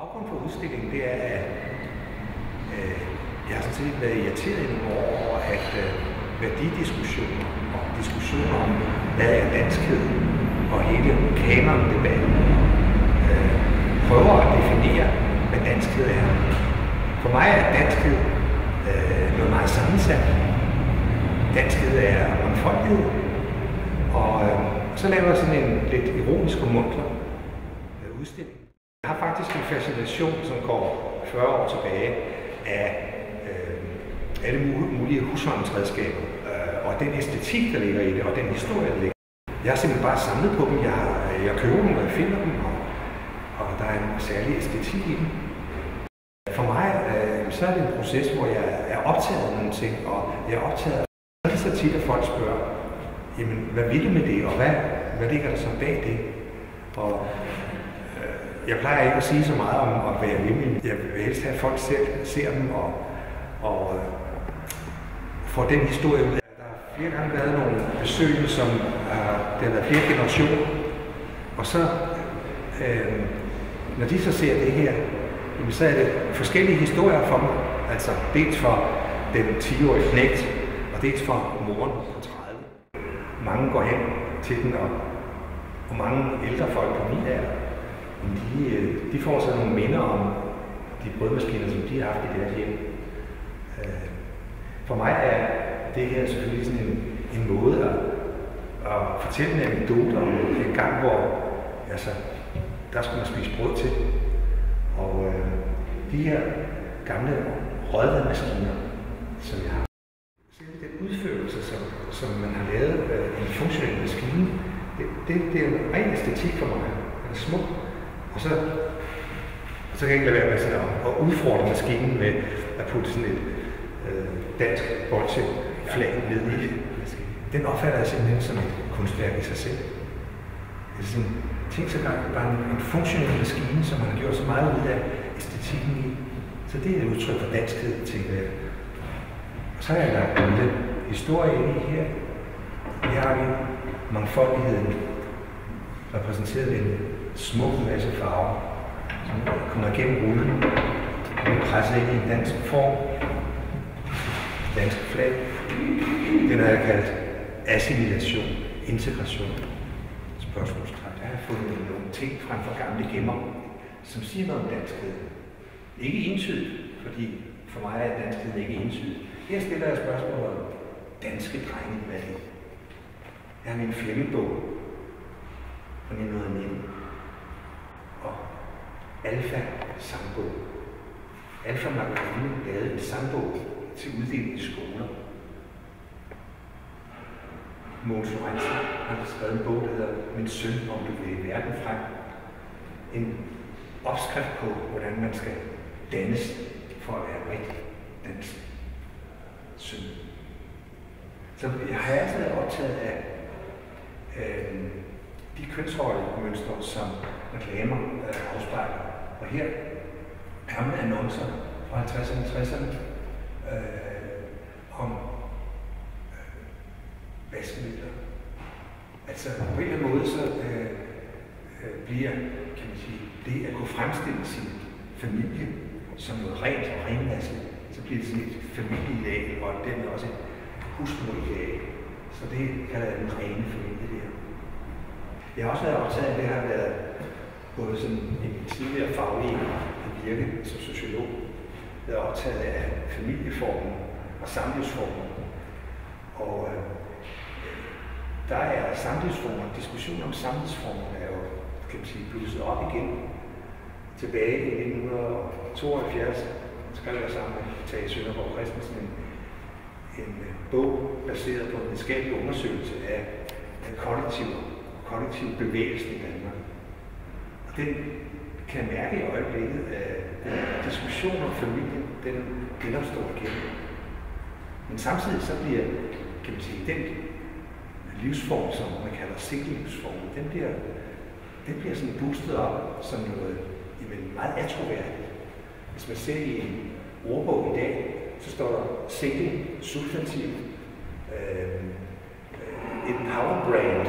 Baggrunden for udstillingen, det er, at jeg har sådan set været irriteret i nogle år over, at værdidiskussioner og diskussioner om, hvad er danskhed og hele kanondebatten prøver at definere, hvad danskhed er. For mig er danskhed noget meget sammensat. Danskhed er mangfoldighed. Og så laver jeg sådan en lidt ironisk og munter udstilling. Jeg har faktisk en fascination, som går 40 år tilbage, af alle mulige husholdningsredskaber, og den æstetik, der ligger i det, og den historie, der ligger. Jeg har simpelthen bare samlet på dem. Jeg køber dem, og jeg finder dem, og der er en særlig æstetik i dem. For mig så er det en proces, hvor jeg er optaget af nogle ting, og jeg er optaget af det så tit, at folk spørger, jamen, hvad vil du med det, og hvad ligger der så bag det? Og jeg plejer ikke at sige så meget om at være hjemme. Jeg vil helst have, at folk selv ser dem og får den historie ud. Der har flere gange været nogle besøg, som der har været flere generationer. Og så, når de så ser det her, så er det forskellige historier for mig. Altså dels for den 10-årige knægt, og dels for moren på 30. Mange går hen til den, og mange ældre folk på min alder, de får så nogle minder om de brødmaskiner, som de har haft i deres hjem. For mig er det her selvfølgelig sådan en måde at fortælle en anekdote om en gang, hvor der skulle man spise brød til. Og de her gamle rødvandmaskiner, som jeg har. Selv den udførelse, som man har lavet en funktionel maskine, det er en ren æstetik for mig. Den er smuk. Og så kan jeg ikke lade være med sådan at udfordre maskinen med at putte sådan et dansk bolsjeflag ned i maskinen. Den opfatter jeg simpelthen som et kunstværk i sig selv. Det er sådan, tænk så bare en funktionel maskine, som man har gjort så meget ud af æstetikken i. Så det er et udtryk for danskhed, tænker jeg. Og så har jeg lagt en lille historie ind i her. Her har vi mangfoldigheden repræsenteret ved en smuk masse farver, som kommer igennem rullen og bliver presset ind i en dansk form. Dansk flag. Den har jeg kaldt assimilation, integration. Spørgsmålstegn. Jeg har fundet nogle ting frem for gamle gemmer, som siger noget om danskhed. Ikke entydigt, fordi for mig er danskhed ikke entydigt. Her stiller jeg spørgsmål om danske drenge, hvad det er. Jeg har min Flemming-bog fra 1919. Og Alfa sangbog. Alfa Margarine lavede en sangbog til uddeling i skoler. Mogens Lorentzen har skrevet en bog, der hedder Min søn, om du vil i verden frem. En opskrift på, hvordan man skal dannes for at være rigtig dansk søn. Så jeg har altid været optaget af de kønsrollemønstre, som reklamer afspejler. Og her gamle annoncer fra 50'erne og 60'erne om vaskemidler. Altså på en eller anden måde så bliver, kan man sige, det at kunne fremstille sin familie som noget rent og renvasket, så bliver det sådan et familieideal og dermed også et husmorideal. Så det kalder jeg den rene familie der. Jeg har også været optaget af, det har været både sådan i min tidligere faglige virke som sociolog, været optaget af familieformen og samlivsformen. Og der er samlivsformer, diskussionen om samlivsformen er jo, kan man sige, blusset op igen. Tilbage i 1972 skrev jeg sammen med Tage Søndergaard Christensen en bog baseret på en videnskabelig undersøgelse af kollektiv bevægelse i Danmark. Og den kan jeg mærke i øjeblikket, at diskussionen om familien, den genopstår igen. Men samtidig så bliver, kan man sige, den livsform, som man kalder single-livsformen, den bliver sådan boostet op som noget meget atroværdigt. Hvis man ser i en ordbog i dag, så står der single, substantiv, et power brand,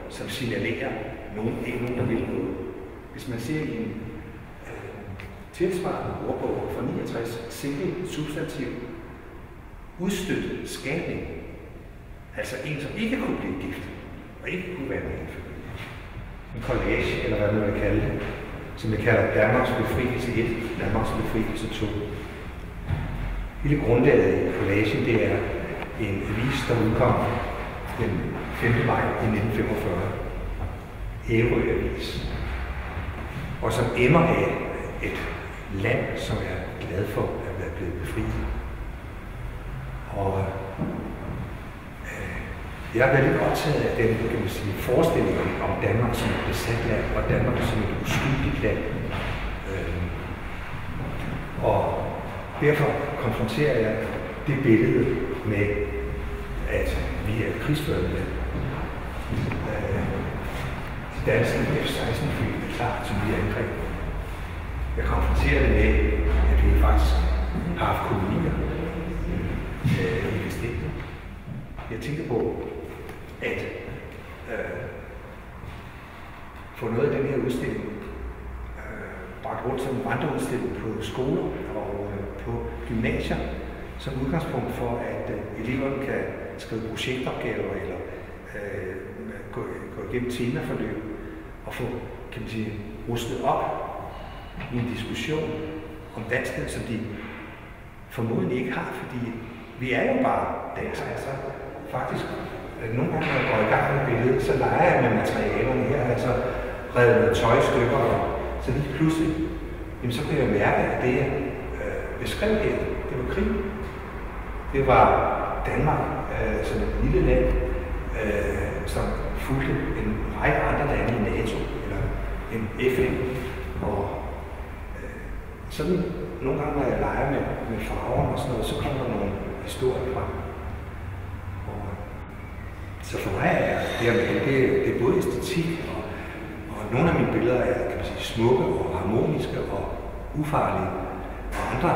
som signalerer, nogen ikke nogen, der vil noget. Hvis man ser i en tilsvarende ordbog fra 69, single substantiv, udstødt skabning. Altså en, som ikke kunne blive gift, og ikke kunne være med i en familie. En collage, eller hvad man vil kalde det, som vi kalder Danmarks befrielse 1, Danmarks befrielse 2. Hele grundlaget i collagen, det er en avis, der udkom den 5. maj i 1945. Ærø Avis. Og som emmer af et land, som er glad for at være blevet befriet. Og jeg er lidt optaget af den, kan man sige, forestilling om Danmark som et besat land, og Danmark som et uskyldigt land. Og derfor konfronterer jeg det billede med, at vi er et krigsførende land. De danske F-16-fly er klar til nye angreb. Jeg konfronterer det med, at vi faktisk har haft kolonier i Vestindien. Jeg tænker på at få noget af den her udstilling bragt rundt som en vandreudstilling på skoler og på gymnasier, som udgangspunkt for, at eleverne kan skrive projektopgaver eller gå igennem temaforløb og få, kan man sige, rustet op i en diskussion om danskhed, som de formodentlig ikke har, fordi vi er jo bare dansk. Altså, faktisk, nogle gange, når jeg går i gang med billedet, så leger jeg med materialerne her, altså revet noget tøj i stykker, og så lige pludselig, jamen, så kan jeg mærke, at det jeg beskrev her, det var krig. Det var Danmark som et lille land, som fulgte en række andre lande i NATO, eller en FN, og sådan nogle gange, når jeg leger med farver og sådan noget, så kommer der nogle historier frem. Og, så for mig er det her med det er både æstetik, og nogle af mine billeder er, kan man sige, smukke og harmoniske og ufarlige. Og andre,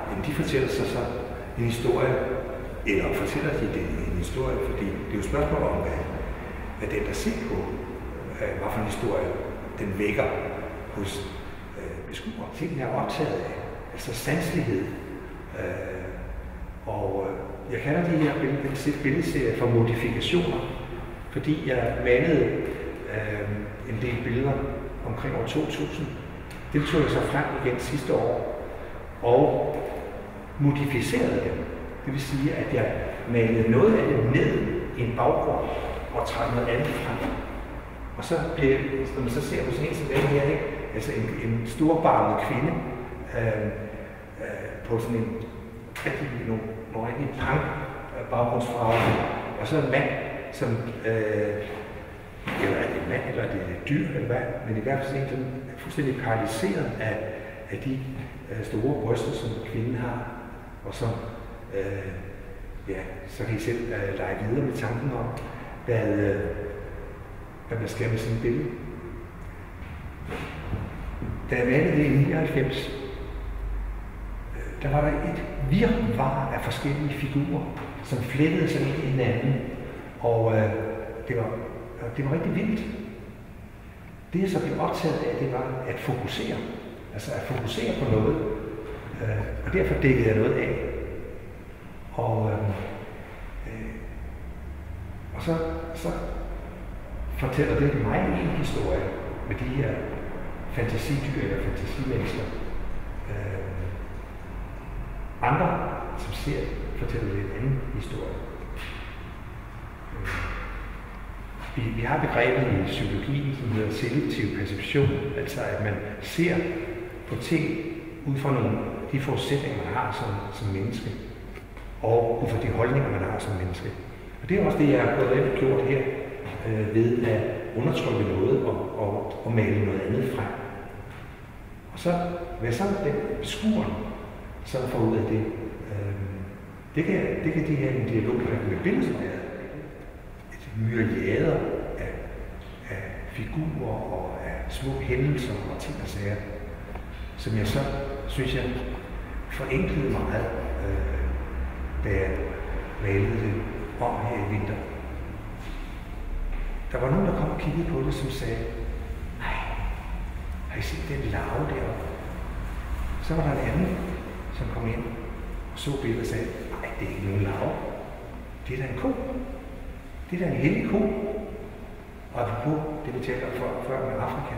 jamen, de fortæller sig så en historie, eller fortæller de det en historie, fordi det er jo spørgsmål om, hvad den, der ser på, hvad for en historie den vækker hos beskuer. Ting, jeg er optaget af, altså sanselighed. Og jeg kalder de her billedserier for modifikationer, fordi jeg malede en del billeder omkring år 2000. Det tog jeg så frem igen sidste år og modificerede dem. Det vil sige, at jeg malede noget af det ned i en baggrund og trak noget andet frem. Og så blev, når man så ser på sådan en som den her, ikke? Altså en storbarmet kvinde på sådan en rigtig, nogle rigtig punk baggrundsfarve, og så en mand, som, eller er det en mand, eller er det et dyr, eller hvad, men i hvert fald sådan en, som er fuldstændig paralyseret af de store bryster, som kvinden har, og så, ja, så kan I selv lege videre med tanken om, hvad man skal med sådan et billede. Da jeg valgte det i 99, der var der et virvar af forskellige figurer, som flettede sig ind i hinanden, og det var rigtig vildt. Det jeg så blev optaget af, det var at fokusere. Altså at fokusere på noget. Og derfor dækkede jeg noget af. Og så fortæller det mig en historie med de her fantasidyr eller fantasimennesker. Andre, som ser, fortæller lidt en anden historie. Vi har begrebet i psykologien, som hedder selektiv perception, altså at man ser på ting ud fra de forudsætninger, man har som menneske, og ud fra de holdninger, man har som menneske. Og det er også det, jeg har gået og gjort her, ved at undertrykke noget og male noget andet frem. Og så, hvad så den beskueren, så får ud af det, det kan de her en dialog med billeder, som er et myriader af figurer og af små hændelser og ting og sager, som jeg så, synes jeg, forenklede meget, da jeg malede det om her i vinter. Der var nogen, der kom og kiggede på det, som sagde, nej, har I set den larve deroppe? Så var der en anden, som kom ind og så billedet og sagde, nej, det er ikke nogen lav. Det er da en ko. Det er da en hellig ko. Og apropos det, vi talte om før med Afrika.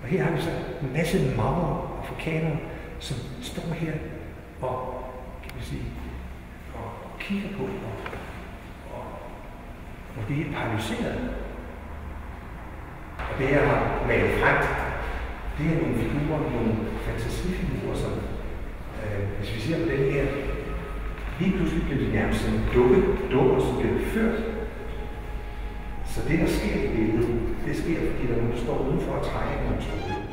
Og her har vi så en masse maure og afrikanere, som står her og, kan vi sige, og kigger på og det er paralyseret. Og det, jeg har malet frem, det er nogle figurer, nogle fantasifigurer, som, hvis vi ser på den her, lige pludselig bliver det nærmest en dukker, som bliver ført. Så det, der sker i billedet, det sker, fordi der er nogen, der står udenfor og trækker nogle tråde.